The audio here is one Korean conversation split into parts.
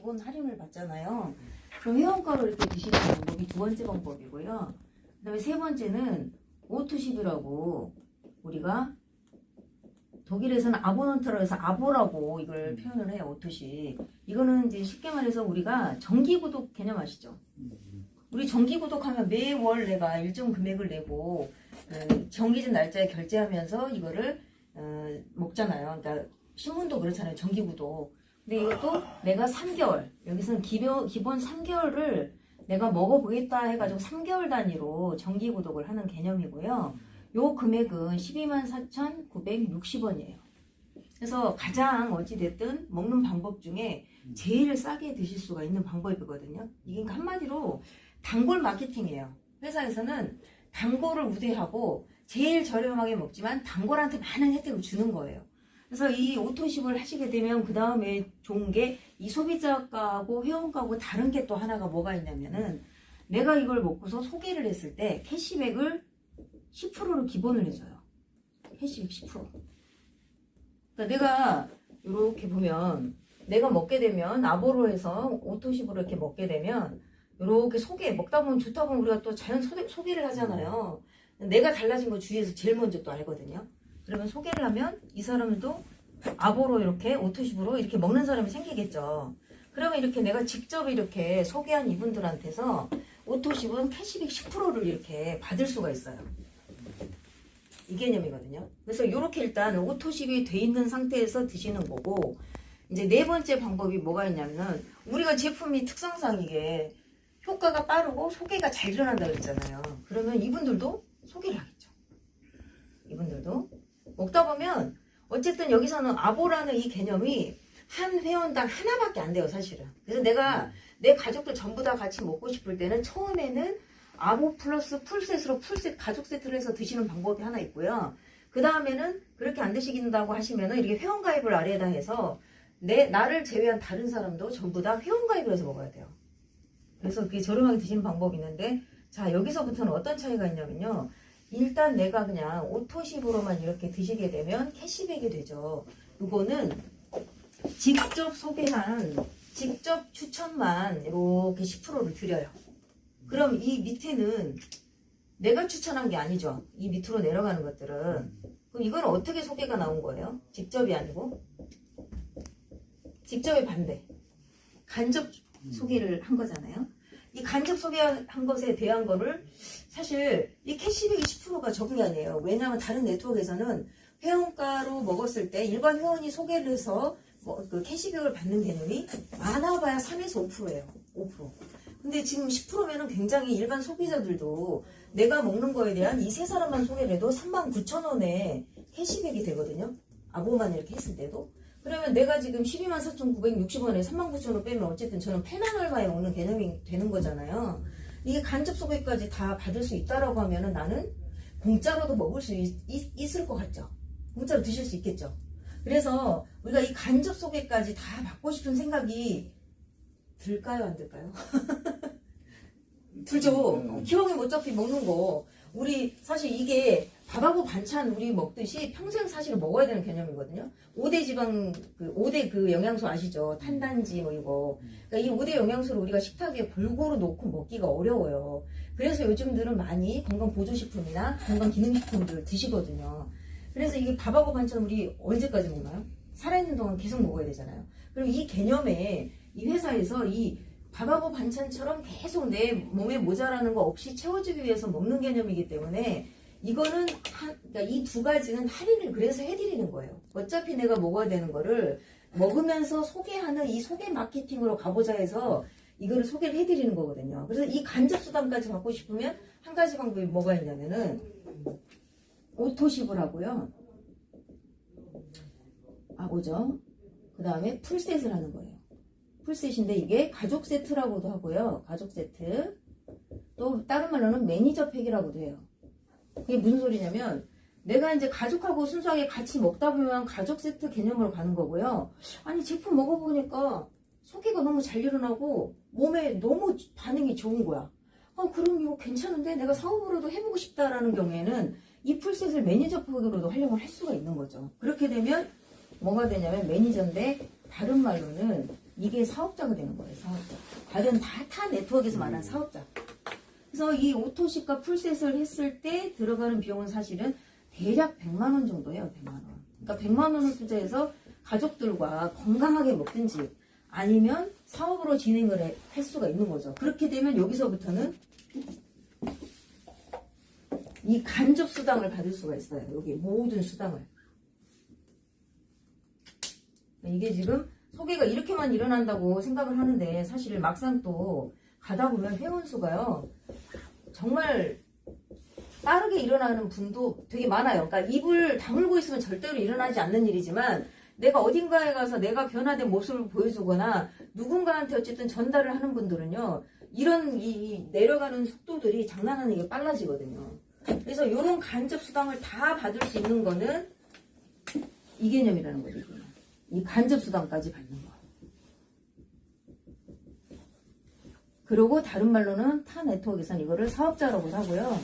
기본 할인을 받잖아요. 그럼 회원가로 이렇게 드시는 방법이 두 번째 방법이고요. 그 다음에 세 번째는 오투십이라고 우리가 독일에서는 아보넌트라고 해서 아보라고 이걸 표현을 해요. 오투십. 이거는 이제 쉽게 말해서 우리가 정기구독 개념 아시죠? 우리 정기구독하면 매월 내가 일정 금액을 내고 정기적 날짜에 결제하면서 이거를 먹잖아요. 그러니까 신문도 그렇잖아요. 정기구독. 근데 이것도 내가 3개월, 여기서는 기본 3개월을 내가 먹어보겠다 해가지고 3개월 단위로 정기구독을 하는 개념이고요. 요 금액은 124,960원이에요. 그래서 가장 어찌됐든 먹는 방법 중에 제일 싸게 드실 수가 있는 방법이거든요. 이게 한마디로 단골 마케팅이에요. 회사에서는 단골을 우대하고 제일 저렴하게 먹지만 단골한테 많은 혜택을 주는 거예요. 그래서 이 오토십을 하시게 되면 그 다음에 좋은 게 이 소비자가하고 회원가하고 다른 게 또 하나가 뭐가 있냐면은 내가 이걸 먹고서 소개를 했을 때 캐시백을 10%를 기본을 해줘요. 캐시백 10%. 그러니까 내가 이렇게 보면 내가 먹게 되면 아보로 해서 오토십으로 이렇게 먹게 되면 이렇게 먹다 보면 좋다 보면 우리가 또 자연 소개를 하잖아요. 내가 달라진 거 주위에서 제일 먼저 또 알거든요. 그러면 소개를 하면 이 사람도 아보로 이렇게 오토십으로 이렇게 먹는 사람이 생기겠죠. 그러면 이렇게 내가 직접 이렇게 소개한 이분들한테서 오토십은 캐시백 10%를 이렇게 받을 수가 있어요. 이 개념이거든요. 그래서 이렇게 일단 오토십이 돼 있는 상태에서 드시는 거고, 이제 네 번째 방법이 뭐가 있냐면 우리가 제품이 특성상 이게 효과가 빠르고 소개가 잘 일어난다고 했잖아요. 그러면 이분들도 소개를 하겠죠. 이분들도 먹다 보면 어쨌든 여기서는 아보라는 이 개념이 한 회원당 하나밖에 안 돼요, 사실은. 그래서 내가 내 가족들 전부 다 같이 먹고 싶을 때는 처음에는 아보 플러스 풀셋으로 풀셋 가족 세트를 해서 드시는 방법이 하나 있고요. 그 다음에는 그렇게 안 드시긴다고 하시면은 이렇게 회원가입을 아래에다 해서 나를 제외한 다른 사람도 전부 다 회원가입을 해서 먹어야 돼요. 그래서 그게 저렴하게 드시는 방법이 있는데, 자, 여기서부터는 어떤 차이가 있냐면요. 일단 내가 그냥 오토십으로만 이렇게 드시게 되면 캐시백이 되죠. 이거는 직접 소개한, 직접 추천만 이렇게 10%를 드려요. 그럼 이 밑에는 내가 추천한 게 아니죠. 이 밑으로 내려가는 것들은. 그럼 이건 어떻게 소개가 나온 거예요? 직접이 아니고? 직접의 반대. 간접 소개를 한 거잖아요. 이 간접 소개한 것에 대한 거를 사실 이 캐시백이 10%가 적은 게 아니에요. 왜냐하면 다른 네트워크에서는 회원가로 먹었을 때 일반 회원이 소개를 해서 그 캐시백을 받는 개념이 많아봐야 3에서 5%예요. 5%. 근데 지금 10%면은 굉장히 일반 소비자들도 내가 먹는 거에 대한 이 세 사람만 소개를 해도 39,000원에 캐시백이 되거든요. 아보만 이렇게 했을 때도. 그러면 내가 지금 124,960원에 39,000원 빼면 어쨌든 저는 8만 얼마에 먹는 개념이 되는 거잖아요. 이게 간접 소개까지 다 받을 수 있다라고 하면은 나는 공짜로도 먹을 수 있을 것 같죠. 공짜로 드실 수 있겠죠. 그래서 우리가 이 간접 소개까지 다 받고 싶은 생각이 들까요, 안 들까요? 들죠. 기왕에 어차피 먹는 거. 우리 사실 이게 밥하고 반찬 우리 먹듯이 평생 사실 먹어야 되는 개념이거든요. 5대 지방, 5대 그 영양소 아시죠? 탄단지 뭐 이거. 그러니까 이 5대 영양소를 우리가 식탁에 골고루 놓고 먹기가 어려워요. 그래서 요즘들은 많이 건강보조식품이나 건강기능식품들 드시거든요. 그래서 이게 밥하고 반찬 우리 언제까지 먹나요? 살아있는 동안 계속 먹어야 되잖아요. 그리고 이 개념에 이 회사에서 이 밥하고 반찬처럼 계속 내 몸에 모자라는 거 없이 채워주기 위해서 먹는 개념이기 때문에 이거는 그러니까 이 두 가지는 할인을 그래서 해드리는 거예요. 어차피 내가 먹어야 되는 거를 먹으면서 소개하는 이 소개 마케팅으로 가보자 해서 이거를 소개를 해드리는 거거든요. 그래서 이 간접 수당까지 받고 싶으면 한 가지 방법이 뭐가 있냐면은 오토십을 하고요. 아보죠. 그 다음에 풀셋을 하는 거예요. 풀셋인데 이게 가족 세트라고도 하고요. 가족 세트. 또 다른 말로는 매니저 팩이라고도 해요. 그게 무슨 소리냐면 내가 이제 가족하고 순수하게 같이 먹다 보면 가족 세트 개념으로 가는 거고요. 아니 제품 먹어보니까 소개가 너무 잘 일어나고 몸에 너무 반응이 좋은 거야. 그럼 이거 괜찮은데 내가 사업으로도 해보고 싶다라는 경우에는 이 풀셋을 매니저 팩으로도 활용을 할 수가 있는 거죠. 그렇게 되면 뭐가 되냐면 매니저인데 다른 말로는 이게 사업자가 되는 거예요. 사업자. 과연 타 네트워크에서 말하는 사업자. 그래서 이 오토십과 풀셋을 했을 때 들어가는 비용은 사실은 대략 100만 원 정도예요. 100만 원. 그러니까 100만 원을 투자해서 가족들과 건강하게 먹든지 아니면 사업으로 진행을 할 수가 있는 거죠. 그렇게 되면 여기서부터는 이 간접 수당을 받을 수가 있어요. 여기 모든 수당을. 이게 지금 소개가 이렇게만 일어난다고 생각을 하는데 사실 막상 또 가다 보면 회원 수가요. 정말 빠르게 일어나는 분도 되게 많아요. 그러니까 입을 다물고 있으면 절대로 일어나지 않는 일이지만 내가 어딘가에 가서 내가 변화된 모습을 보여주거나 누군가한테 어쨌든 전달을 하는 분들은요. 이런 이 내려가는 속도들이 장난 아니게 빨라지거든요. 그래서 이런 간접 수당을 다 받을 수 있는 거는 이 개념이라는 거죠. 이 간접 수당까지 받는 거. 그리고 다른 말로는 타 네트워크에서는 이거를 사업자라고 하고요.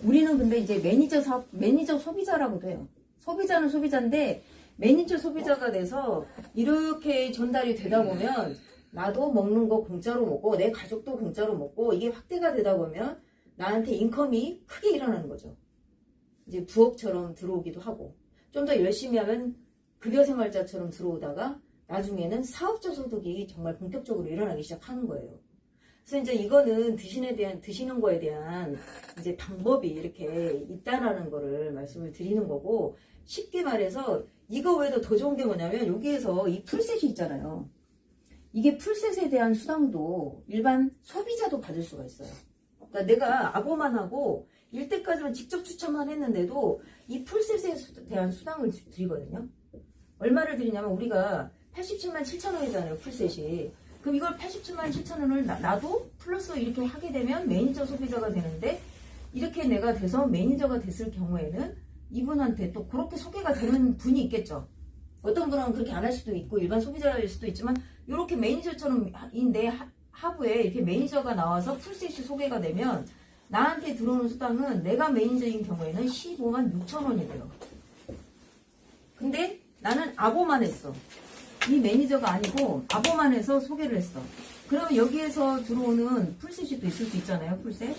우리는 근데 이제 매니저 소비자라고도 해요. 소비자는 소비자인데 매니저 소비자가 돼서 이렇게 전달이 되다 보면 나도 먹는 거 공짜로 먹고 내 가족도 공짜로 먹고 이게 확대가 되다 보면 나한테 인컴이 크게 일어나는 거죠. 이제 부업처럼 들어오기도 하고 좀 더 열심히 하면 급여생활자처럼 들어오다가 나중에는 사업자 소득이 정말 본격적으로 일어나기 시작하는 거예요. 그래서 이제 이거는 드시는 거에 대한 이제 방법이 이렇게 있다라는 거를 말씀을 드리는 거고 쉽게 말해서 이거 외에도 더 좋은 게 뭐냐면 여기에서 이 풀셋이 있잖아요. 이게 풀셋에 대한 수당도 일반 소비자도 받을 수가 있어요. 그러니까 내가 아보만 하고 일때까지만 직접 추천만 했는데도 이 풀셋에 대한 수당을 드리거든요. 얼마를 드리냐면 우리가 87만 7천 원이잖아요. 풀셋이. 그럼 이걸 87만 7천 원을 나도 플러스 이렇게 하게 되면 매니저 소비자가 되는데 이렇게 내가 돼서 매니저가 됐을 경우에는 이분한테 또 그렇게 소개가 되는 분이 있겠죠. 어떤 분은 그렇게 안 할 수도 있고 일반 소비자일 수도 있지만 이렇게 매니저처럼 내 하부에 이렇게 매니저가 나와서 풀셋이 소개가 되면 나한테 들어오는 수당은 내가 매니저인 경우에는 15만 6천 원이 돼요. 근데 나는 아보만 했어. 이 매니저가 아니고 아보만 해서 소개를 했어. 그러면 여기에서 들어오는 풀셋이 또 있을 수 있잖아요. 풀셋.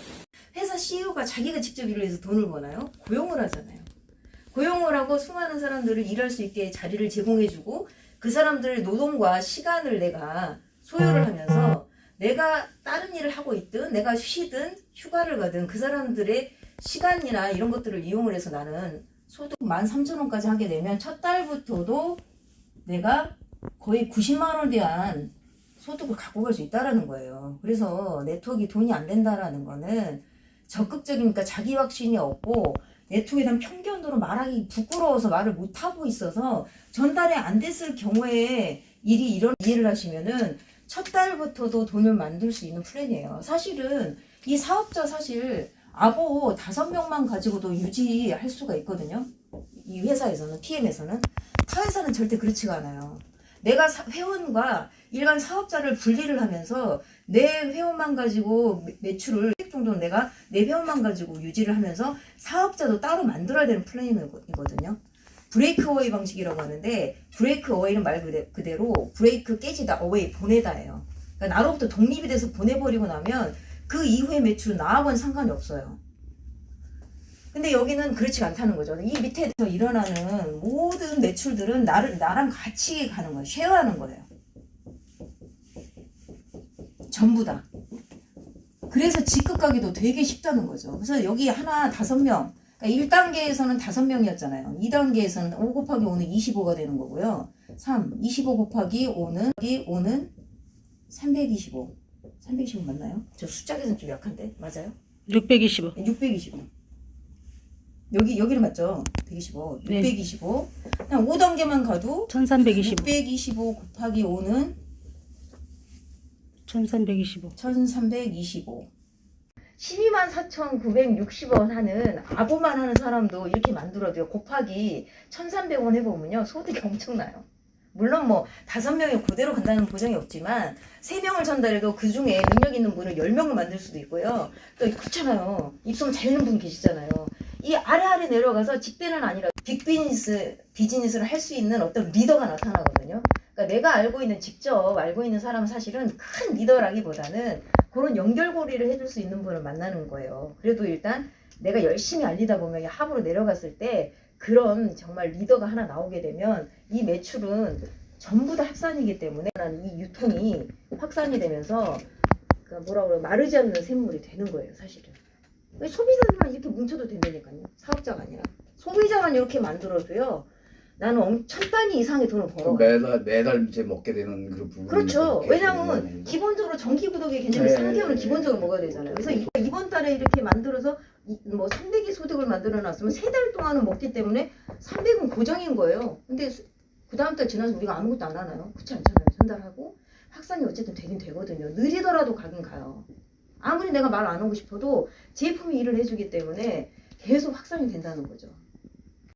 회사 CEO가 자기가 직접 일을 해서 돈을 버나요? 고용을 하잖아요. 고용을 하고 수많은 사람들을 일할 수 있게 자리를 제공해주고 그 사람들의 노동과 시간을 내가 소요를 하면서 내가 다른 일을 하고 있든 내가 쉬든 휴가를 가든 그 사람들의 시간이나 이런 것들을 이용을 해서 나는 소득 13,000원까지 하게 되면 첫 달부터도 내가 거의 90만 원에 대한 소득을 갖고 갈 수 있다라는 거예요. 그래서 네트워크가 돈이 안 된다라는 거는 적극적이니까 자기 확신이 없고 네트워크에 대한 편견으로 말하기 부끄러워서 말을 못하고 있어서 전달이 안 됐을 경우에 일이 이런 이해를 하시면은 첫 달부터도 돈을 만들 수 있는 플랜이에요. 사실은 이 사업자 사실 아보 5명만 가지고도 유지할 수가 있거든요. 이 회사에서는, TM에서는. 타 회사는 절대 그렇지가 않아요. 내가 회원과 일반 사업자를 분리를 하면서 내 회원만 가지고 매출을 정도는 내가 내 회원만 가지고 유지를 하면서 사업자도 따로 만들어야 되는 플랜이거든요. 브레이크 어웨이 방식이라고 하는데 브레이크 어웨이는 말 그대로 브레이크 깨지다 어웨이 보내다예요. 그러니까 나로부터 독립이 돼서 보내버리고 나면 그 이후의 매출은 나하고는 상관이 없어요. 근데 여기는 그렇지가 않다는 거죠. 이 밑에서 일어나는 모든 매출들은 나랑 같이 가는 거예요. 쉐어하는 거예요. 전부 다. 그래서 직급 가기도 되게 쉽다는 거죠. 그래서 여기 하나 5명. 그러니까 1단계에서는 5명이었잖아요. 2단계에서는 5 곱하기 5는 25가 되는 거고요. 25 곱하기 5는 325. 325 맞나요? 저 숫자 계산 좀 약한데. 맞아요? 625. 625. 여기는 맞죠? 125. 625. 그냥 5단계만 가도 1325. 625 곱하기 5는 1325. 1325. 124,960원 하는 아보만 하는 사람도 이렇게 만들어도요. 곱하기 1,300원 해보면요. 소득이 엄청나요. 물론 뭐 5명이 그대로 간다는 보장이 없지만 3명을 전달해도 그 중에 능력 있는 분은 10명을 만들 수도 있고요. 또 그렇잖아요. 입소문 잘 있는 분 계시잖아요. 이 아래 내려가서 직대는 아니라 빅비즈니스를 할 수 있는 어떤 리더가 나타나거든요. 그러니까 내가 알고 있는 직접 알고 있는 사람은 사실은 큰 리더라기보다는 그런 연결고리를 해줄 수 있는 분을 만나는 거예요. 그래도 일단 내가 열심히 알리다 보면 합으로 내려갔을 때 그런 정말 리더가 하나 나오게 되면 이 매출은 전부 다 합산이기 때문에 이 유통이 확산이 되면서 그러니까 뭐라 그래 마르지 않는 샘물이 되는 거예요, 사실은. 소비자들만 이렇게 뭉쳐도 된다니까요. 사업자가 아니라 소비자만 이렇게 만들어도요. 나는 천 단위 이상의 돈을 벌어. 매달 이제 먹게 되는 그런 부분. 그렇죠. 왜냐하면 기본적으로 정기 구독의 개념이 3개월은 기본적으로 먹어야 되잖아요. 그래서 이번 달에 이렇게 만들어서 뭐 300의 소득을 만들어 놨으면 3달 동안은 먹기 때문에 300은 고정인 거예요. 근데 그 다음 달 지나서 우리가 아무것도 안 하나요? 그렇지 않잖아요. 전달하고 확산이 어쨌든 되긴 되거든요. 느리더라도 가긴 가요. 아무리 내가 말 안 하고 싶어도 제품이 일을 해주기 때문에 계속 확산이 된다는 거죠.